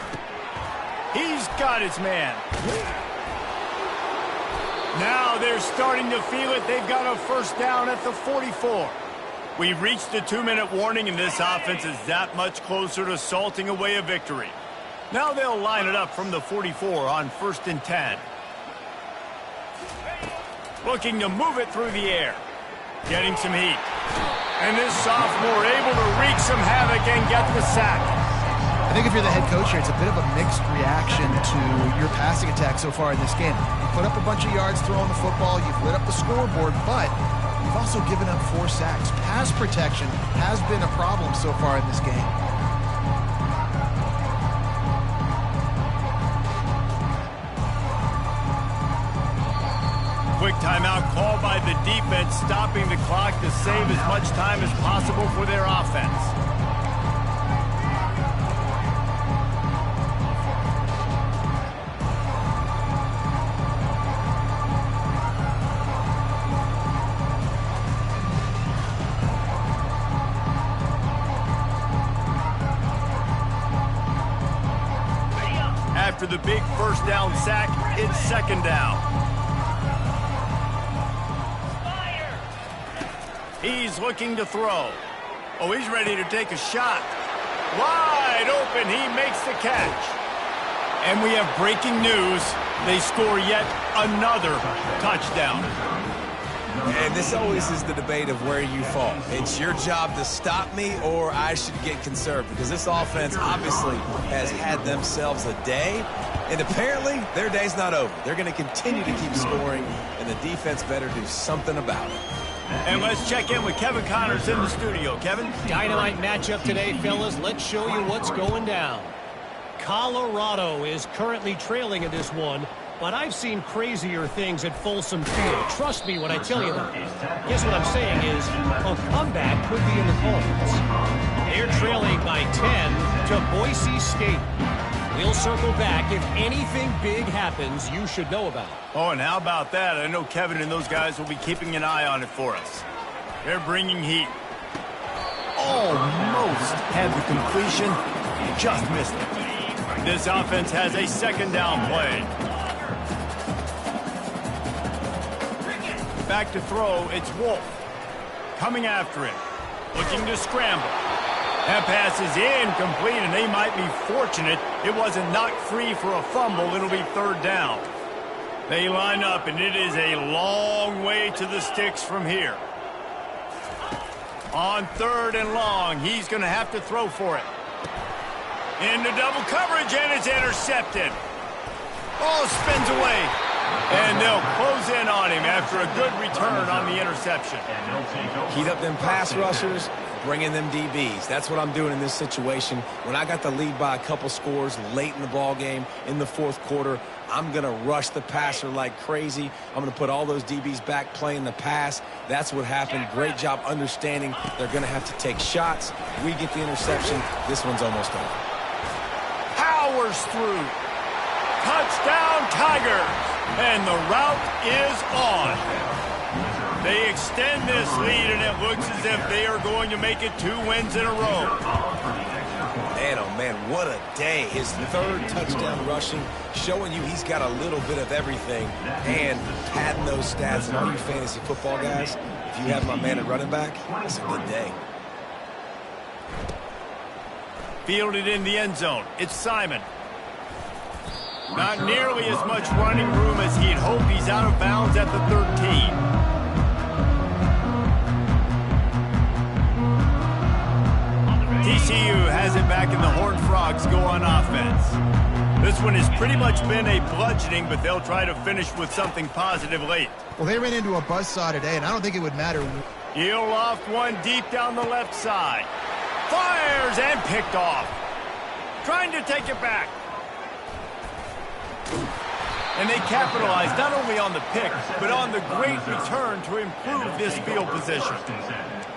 He's got his man. Now they're starting to feel it. They've got a first down at the 44. We've reached the 2-minute warning, and this offense is that much closer to salting away a victory. Now they'll line it up from the 44 on 1st and 10. Looking to move it through the air. Getting some heat. And this sophomore able to wreak some havoc and get the sack. I think if you're the head coach here, it's a bit of a mixed reaction to your passing attack so far in this game. You put up a bunch of yards throwing the football, you've lit up the scoreboard, but you've also given up 4 sacks. Pass protection has been a problem so far in this game. Quick timeout called by the defense, stopping the clock to save as much time as possible for their offense. After the big first down sack, it's 2nd down. He's looking to throw. Oh, he's ready to take a shot. Wide open, he makes the catch. And we have breaking news. They score yet another touchdown. And this always is the debate of where you fall. It's your job to stop me, or I should get conserved, because this offense obviously has had themselves a day, and apparently their day's not over. They're going to continue to keep scoring, and the defense better do something about it. And let's check in with Kevin Connors in the studio. Kevin? Dynamite matchup today, fellas. Let's show you what's going down. Colorado is currently trailing in this one, but I've seen crazier things at Folsom Field. Trust me when I tell you that. Guess what I'm saying is a comeback could be in the cards. They're trailing by 10 to Boise State. We'll circle back. If anything big happens, you should know about it. Oh, and how about that? I know Kevin and those guys will be keeping an eye on it for us. They're bringing heat. Almost had the completion. Just missed it. This offense has a 2nd down play. Back to throw, it's Wolf. Coming after it. Looking to scramble. That pass is incomplete, and they might be fortunate it wasn't knocked free for a fumble. It'll be 3rd down. They line up, and it is a long way to the sticks from here. On 3rd and long, he's going to have to throw for it. Into double coverage, and it's intercepted. Oh, spins away. And they'll close in on him after a good return on the interception. Heat up them pass rushers, bring in them DBs. That's what I'm doing in this situation. When I got the lead by a couple scores late in the ball game in the 4th quarter, I'm going to rush the passer like crazy. I'm going to put all those DBs back playing the pass. That's what happened. Great job understanding they're going to have to take shots. We get the interception. This one's almost over. Powers through. Touchdown, Tigers. And the route is on. They extend this lead, and it looks as if they are going to make it 2 wins in a row. Man, oh man, what a day. His 3rd touchdown rushing, showing you he's got a little bit of everything, and padding those stats. And all you fantasy football guys, if you have my man at running back, it's a good day. Fielded in the end zone. It's Simon. Not nearly as much running room as he'd hoped. He's out of bounds at the 13. TCU has it back, and the Horned Frogs go on offense. This one has pretty much been a bludgeoning, but they'll try to finish with something positive late. Well, they ran into a buzzsaw today, and I don't think it would matter. He'll loft one deep down the left side. Fires and picked off. Trying to take it back. And they capitalized not only on the pick, but on the great return to improve this field position.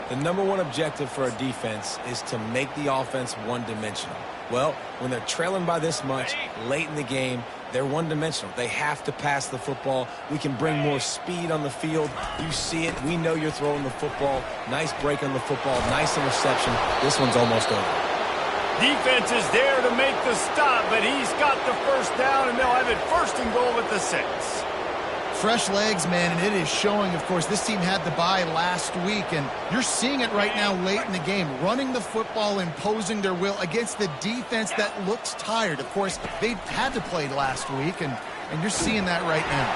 The #1 objective for our defense is to make the offense one-dimensional. Well, when they're trailing by this much late in the game, they're one-dimensional. They have to pass the football. We can bring more speed on the field. You see it. We know you're throwing the football. Nice break on the football. Nice interception. This one's almost over. Defense is there to make the stop, but he's got the first down, and they'll have it 1st and goal at the 6. Fresh legs, man, and it is showing. Of course, this team had the bye last week, and you're seeing it right now late in the game, running the football, imposing their will against the defense that looks tired. Of course, they had to play last week, and you're seeing that right now.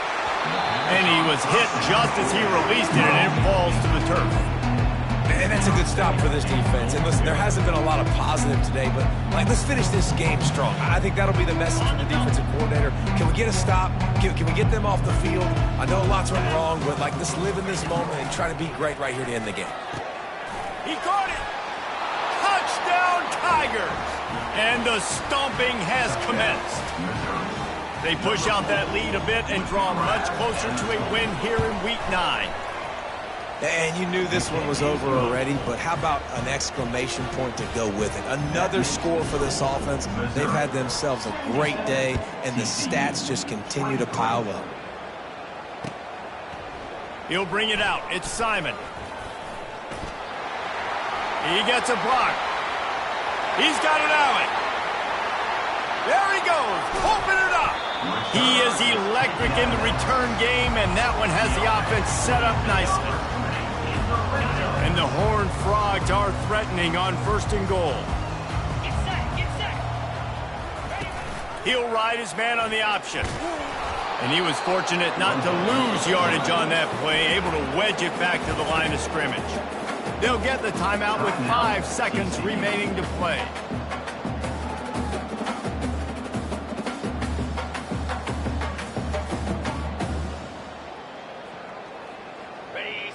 And he was hit just as he released it, and it falls to the turf. And that's a good stop for this defense. And listen, there hasn't been a lot of positive today, but let's finish this game strong. I think that'll be the message from the defensive coordinator. Can we get a stop? Can we get them off the field? I know lots went wrong, but let's live in this moment and try to be great right here to end the game. He caught it. Touchdown, Tigers. And the stomping has commenced. They push out that lead a bit and draw much closer to a win here in Week 9. And you knew this one was over already, but how about an exclamation point to go with it? Another score for this offense. They've had themselves a great day, and the stats just continue to pile up. He'll bring it out. It's Simon. He gets a block. He's got an alley. There he goes. Open it up. He is electric in the return game, and that one has the offense set up nicely. And the Horned Frogs are threatening on 1st and goal. Get set, get set. Ready? He'll ride his man on the option. And he was fortunate not to lose yardage on that play, able to wedge it back to the line of scrimmage. They'll get the timeout with 5 seconds remaining to play.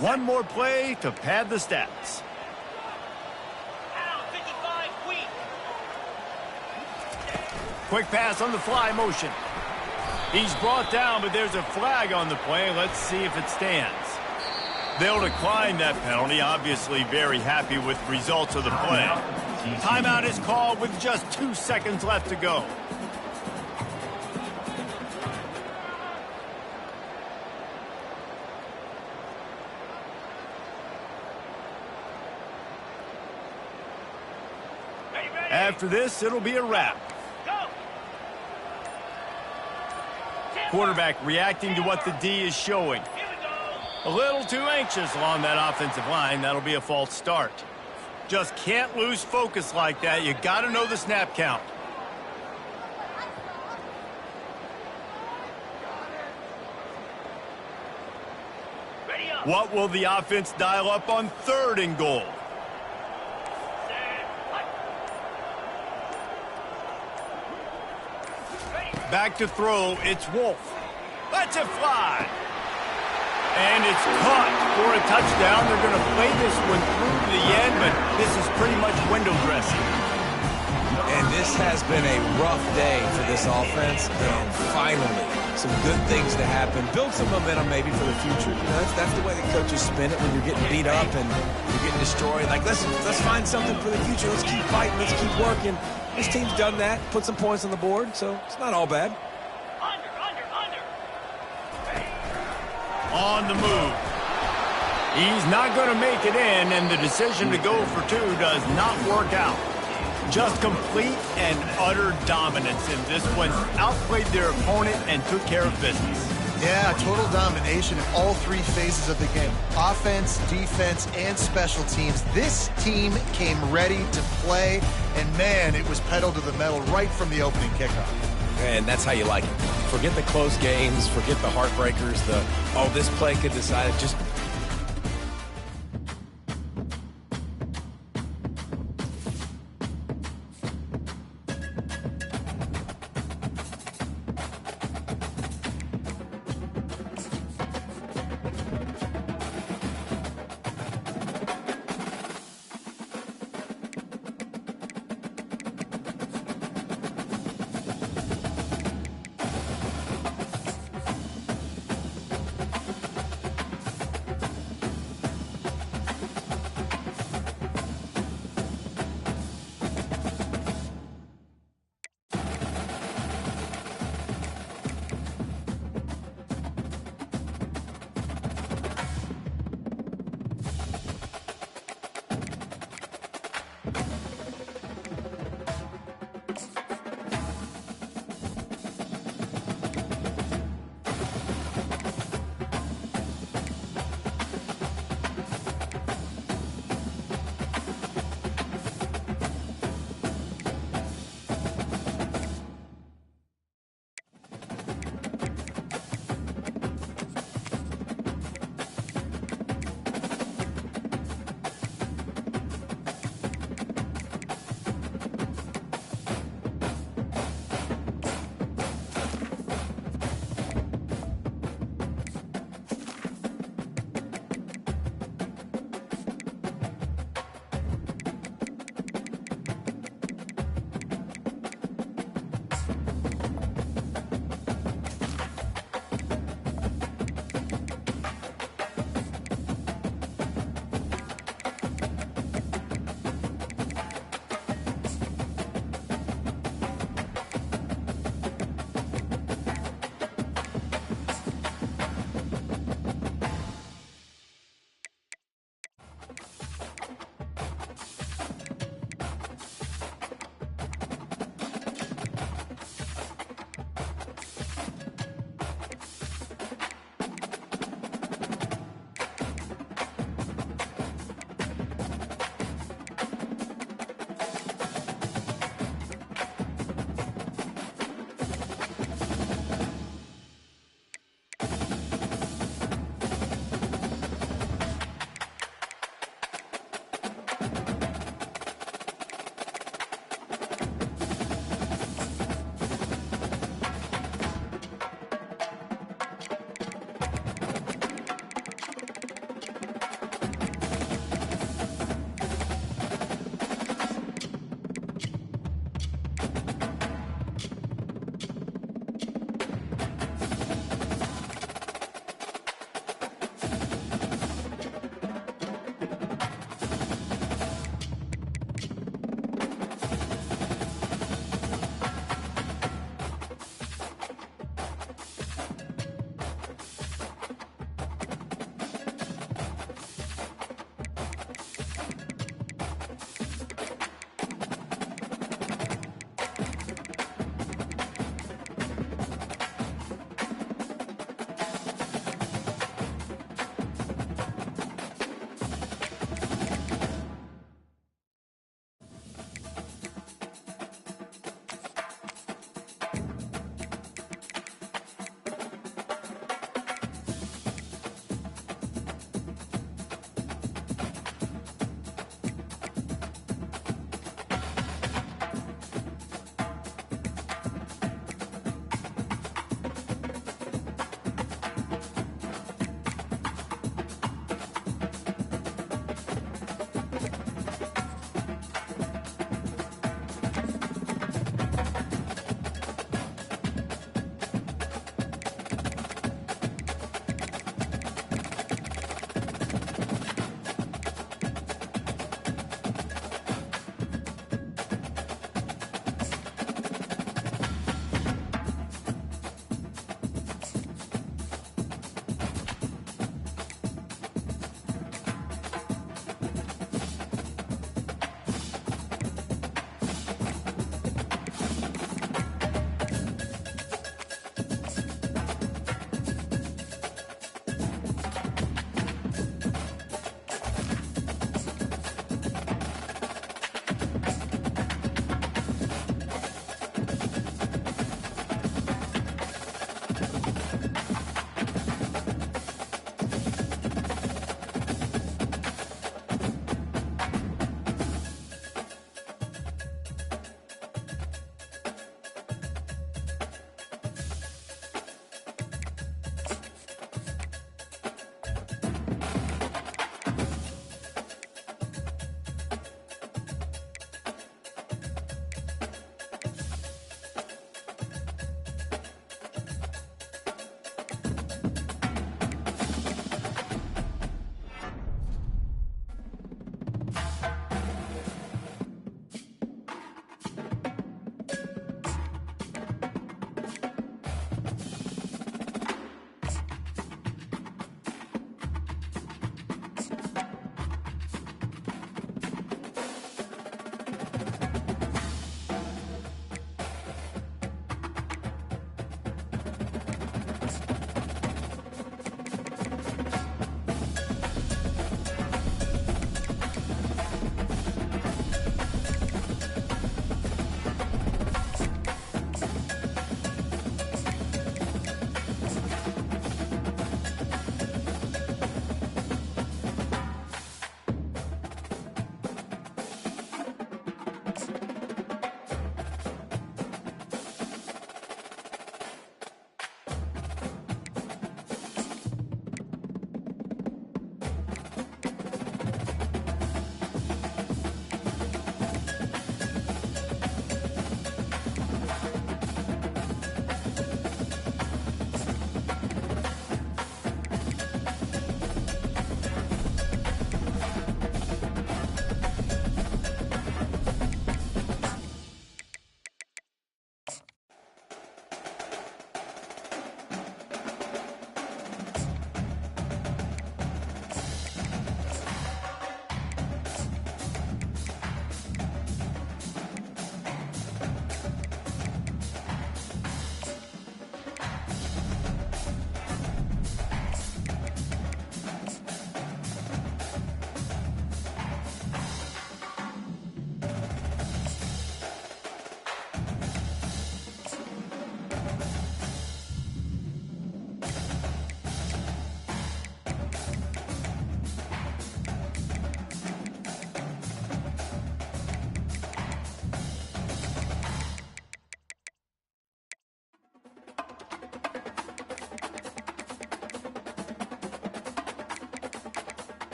One more play to pad the stats. Out, 55 weak. Quick pass on the fly motion. He's brought down, but there's a flag on the play. Let's see if it stands. They'll decline that penalty. Obviously very happy with the results of the play. Timeout is called with just 2 seconds left to go. After this, it'll be a wrap. Go. Quarterback reacting to what the D is showing. Here we go. A little too anxious along that offensive line. That'll be a false start. Just can't lose focus like that. You got to know the snap count. Ready up. What will the offense dial up on 3rd and goal? Set. Hut. Ready. Back to throw, it's Wolf. Let's it fly. And it's caught for a touchdown. They're going to play this one through to the end, but this is pretty much window dressing. And this has been a rough day for this offense, and finally, some good things to happen. Build some momentum maybe for the future. You know, that's the way the coaches spin it when you're getting beat up and you're getting destroyed. Let's find something for the future. Let's keep fighting. Let's keep working. This team's done that, put some points on the board, so it's not all bad. Under. On the move. He's not going to make it in, and the decision to go for 2 does not work out. Just complete and utter dominance in this one. Outplayed their opponent and took care of business. Yeah, total domination in all 3 phases of the game. Offense, defense, and special teams. This team came ready to play, and man, it was pedal to the metal right from the opening kickoff. And that's how you like it. Forget the close games, forget the heartbreakers, this play could decide it. Just